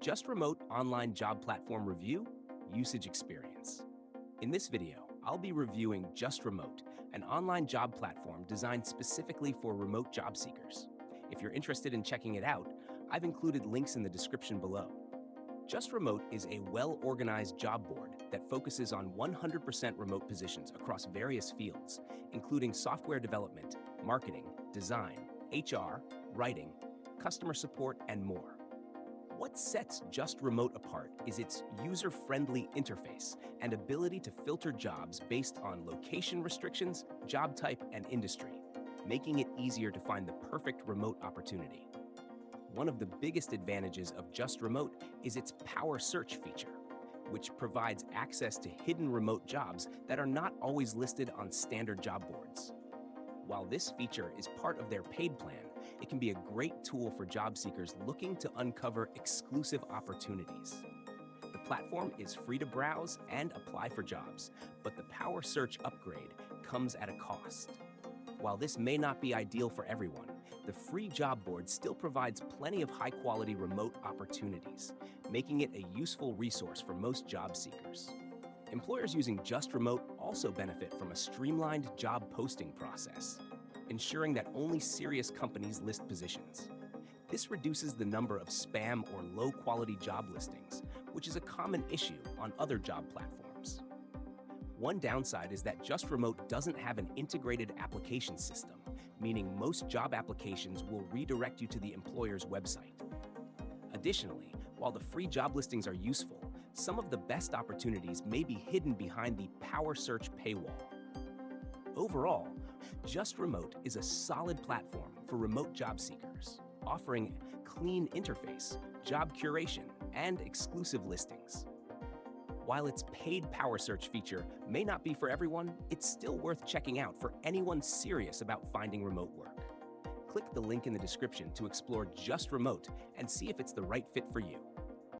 JustRemote Online Job Platform Review Usage Experience. In this video, I'll be reviewing JustRemote, an online job platform designed specifically for remote job seekers. If you're interested in checking it out, I've included links in the description below. JustRemote is a well-organized job board that focuses on 100% remote positions across various fields, including software development, marketing, design, HR, writing, customer support, and more. What sets JustRemote apart is its user-friendly interface and ability to filter jobs based on location restrictions, job type, and industry, making it easier to find the perfect remote opportunity. One of the biggest advantages of JustRemote is its Power Search feature, which provides access to hidden remote jobs that are not always listed on standard job boards. While this feature is part of their paid plan, it can be a great tool for job seekers looking to uncover exclusive opportunities. The platform is free to browse and apply for jobs, but the Power Search upgrade comes at a cost. While this may not be ideal for everyone, the free job board still provides plenty of high-quality remote opportunities, making it a useful resource for most job seekers. Employers using JustRemote also benefit from a streamlined job posting process, ensuring that only serious companies list positions. This reduces the number of spam or low-quality job listings, which is a common issue on other job platforms. One downside is that JustRemote doesn't have an integrated application system, meaning most job applications will redirect you to the employer's website. Additionally, while the free job listings are useful, some of the best opportunities may be hidden behind the Power Search paywall. Overall, JustRemote is a solid platform for remote job seekers, offering a clean interface, job curation, and exclusive listings. While its paid Power Search feature may not be for everyone, it's still worth checking out for anyone serious about finding remote work. Click the link in the description to explore JustRemote and see if it's the right fit for you.